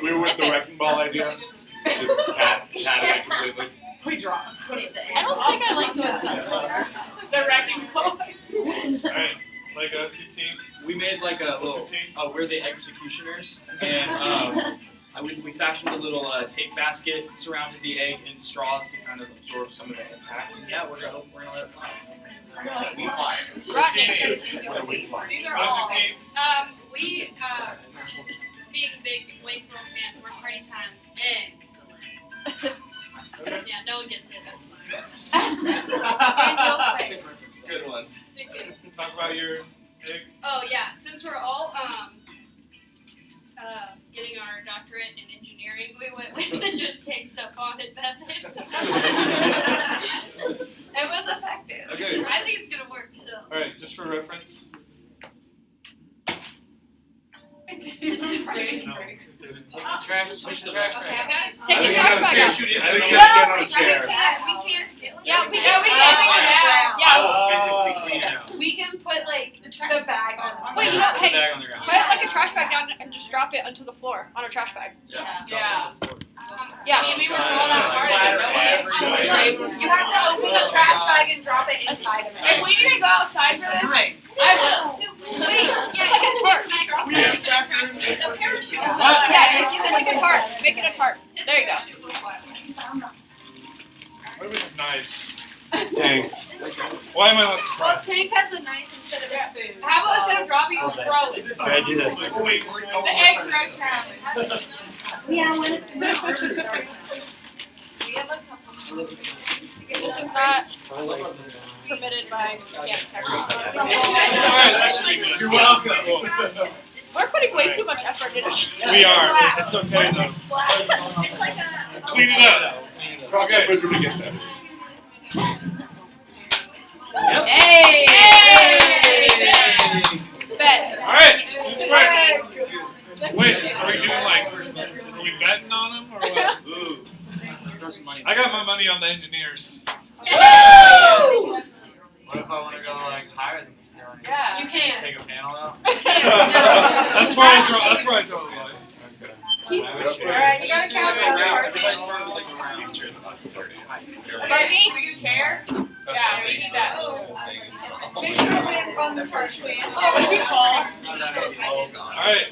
We were with the wrecking ball idea. Just cat it completely. We draw. I don't think I like the The wrecking ball. Alright. Like a good team. We made like a What's little, your team? we're the executioners, and we fashioned a little tape basket, surrounded the egg in straws to kind of absorb some of the impact. And yeah, we're gonna let it fly. We fly. Rodney. What's your team? We, big Waits World fans, we're party time excellent. Yeah, no one gets it, that's fine. Good one. Talk about your egg. Oh yeah, since we're all getting our doctorate in engineering, we went with the just take stuff on it method. It was effective. Okay. I think it's gonna work. So. Alright, just for reference. It didn't break. No. Take the trash, push the trash Okay, bag. I got it. Take the trash bag out. I think you have to get on a We chair. can't. Yeah, we Yeah, can we put can it on the ground. Oh, physically clean it out. We can put like the bag on. Wait, you Yeah, know, put the hey, bag on the ground. put like a trash bag down and just drop it onto the floor on a trash bag. Yeah. Yeah. Yeah. We were God, rolling out it's hard. splatter You have to open the trash bag and drop it inside of If it. we need to go outside for this, I will. Wait, it's like a tarp. We have bathroom. It's a parachute. Yeah, it's like a tarp. Make it a tarp. There you go. What are these knives? Thanks. Why am I not Well, surprised? Tank has a knife instead of a spoon. How about instead of dropping, we'll throw it? I do that. Oh, wait, The egg throw challenge. Yeah, when This is not permitted by Alright, that should be good. You're welcome. We're putting way too much effort into it. We are. It's okay though. it's like a. Clean it up. Cross that bridge when we get there. Hey! Bet. Alright, who's first? Wait, are we doing like, are we betting on them or what? Ooh. Throw some money. I got my money on the engineers. What if I want to go like higher? higher than the ceiling. Yeah. You can't. Take a panel out. That's where I was wrong. That's where I totally lied. Alright, you gotta count down, Everybody Sparky. started like around. Sparky, can we get a chair? Yeah, we need that. Make sure it lands on the tarp, please. Oh, what if he falls? Alright.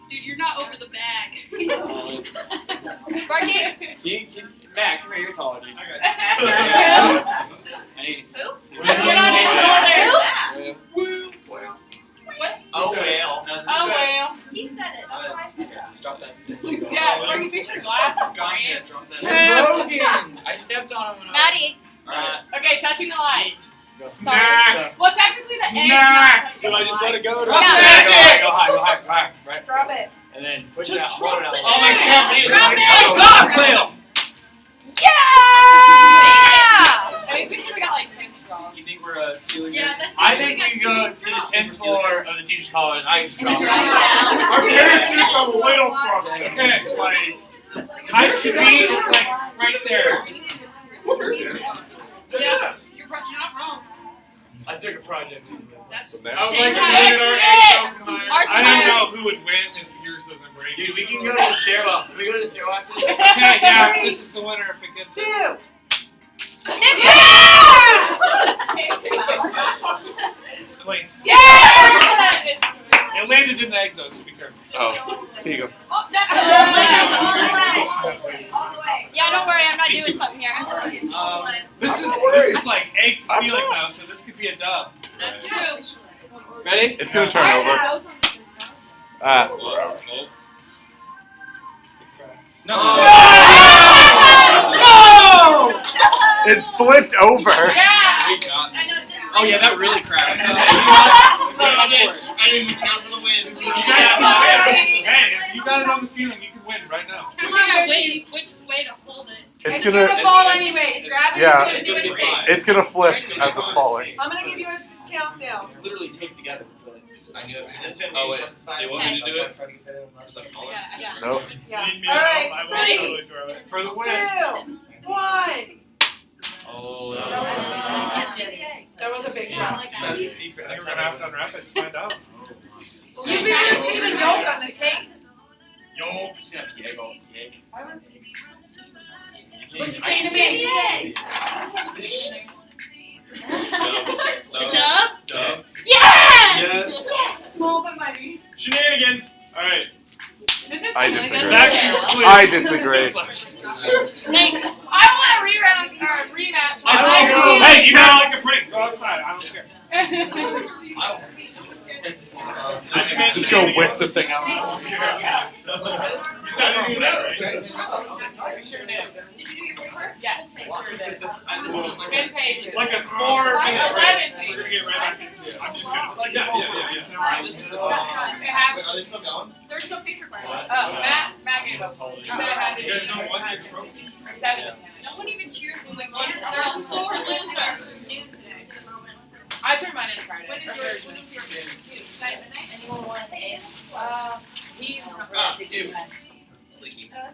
Dude, you're not over the bag. Sparky. Matt, come here, you're taller, dude. I need Who? You're not in the What? Oh well. Oh, well. He said it. That's why I said it. Stop that. Yeah, Sparky, fix your glasses, Brian. Broken. I stepped on him when Maddie. Okay, touching the light. Snack. Well, technically the egg's Snack. not touching Do I the just light. let it go? Yeah. Go high, right? Drop it. And then push it out. Hold it out. it. Oh, my Japanese. Drop it. Oh, God, Will. Yeah! I think we should have got like 10 strong. You think we're ceiling? Yeah, that I thing think we got go too to the 10th floor of the teacher's college. I And drop it down. Our parents should come a little from it. Okay, like I should be like right there. Yeah, you're not wrong. I took a project. That's I would like to Same put height. it our egg open higher. Ours is I don't higher. know who would win if yours doesn't break. Dude, we can go to the stairwell. Can we go to the stairwell after this? Okay, yeah, this is the winner if it gets. 2. It passed! It's clean. Yeah! It landed in the egg though, so be careful. Oh, here you go. Oh, that Yeah, don't worry, I'm not doing something here. This is like egg ceiling now, so this could be a dub. That's true. Ready? It's gonna turn over. No! It flipped over. Yeah! Oh yeah, that really cracked. I didn't account for the wind. You guys, hey, if you got it on the ceiling, you can win right now. Come on, wait. Which way to hold it? It's It's gonna gonna. fall anyways. Gravity Yeah. is gonna do its thing. It's gonna flip as it's falling. I'm gonna give you a countdown. It's literally taped together. I knew it. Just Oh, wait. You want me to do it? Yeah. Nope. Yeah. Need me, Alright, I will 3, totally throw it. For the 2, win. 1. Oh, That was a big shot. That's the secret. You're gonna have to unwrap it to find out. You've been able to see the yolk on the tape. Yo, see that egg all egg. Looks clean to me. Dub? Dub. Yes! Small but mighty. Shenanigans. All right. This is I so disagree. good. That concludes. I disagree. Thanks. I want a reround or a rematch. Hey, you gotta take a break. Go outside. I don't care. Just go whip the thing out. You said you knew that, right? Did you do your paper? Yeah, sure did. Good page. Like a 4 minute break. We're gonna get right back into it. I'm just gonna. Yeah. It has. Are they still going? There's no paper for it. Oh, Matt gave us. He said it had to You guys be don't want your trophy? 7. No one even cheered when we won. They're all sore losers. Noon today. I turned mine in Friday. When is or yours? Thursday. When is yours? Dude, tonight at night? Anyone want an egg? He's not Ah, really you. taking Sleepy. that.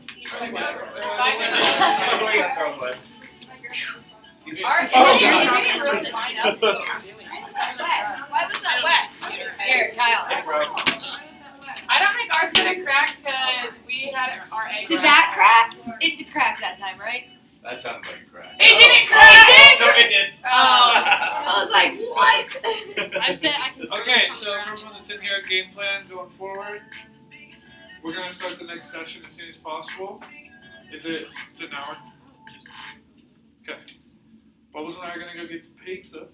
Alright, Oh, you God. didn't really find out. Why was that wet? Here, Kyle. I don't think ours could have cracked because we had our egg. Did that crack? It did crack that time, right? That sounded like a crack. It didn't crack! It did? No, it did. I was like, what? I bet I can. Okay, so everyone that's in here, game plan going forward. We're gonna start the next session as soon as possible. It's an hour. Okay. Bubbles and I are gonna go get the pizza.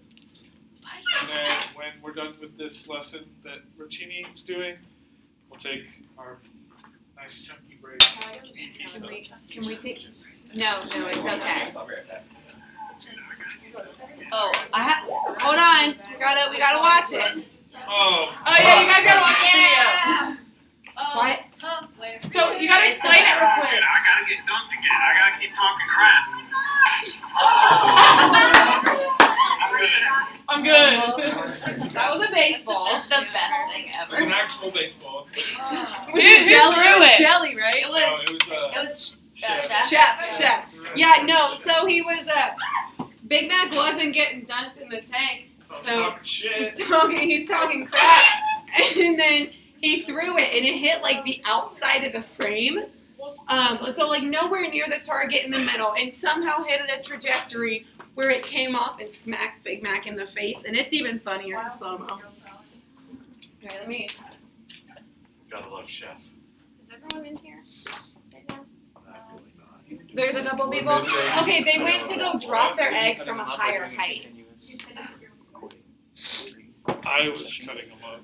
And then when we're done with this lesson that Roccini is doing, we'll take our nice chunky break. Can we take? No, it's okay. I'll be right back. Oh, hold on. We gotta watch it. Oh. Oh yeah, you guys gotta watch the Yeah. What? Oh, wait. video. So you gotta explain it real quick. I gotta get dunked again. I gotta keep talking crap. I'm good. That was a baseball. It's the best thing It was ever. an actual baseball. Dude, who threw it? Jelly, right? It was. No, it was Chef. Yeah, no. So he was Big Mac wasn't getting dunked in the tank, So he's talking crap, and then he threw it, and it hit like the outside of the frame. So like nowhere near the target in the middle, and somehow hit a trajectory where it came off and smacked Big Mac in the face, and it's even funnier in slow mo. Okay, let me. Gotta love Chef. Is everyone in here? There's a couple people. Okay, they went to go drop their egg from a higher height. I was cutting them up.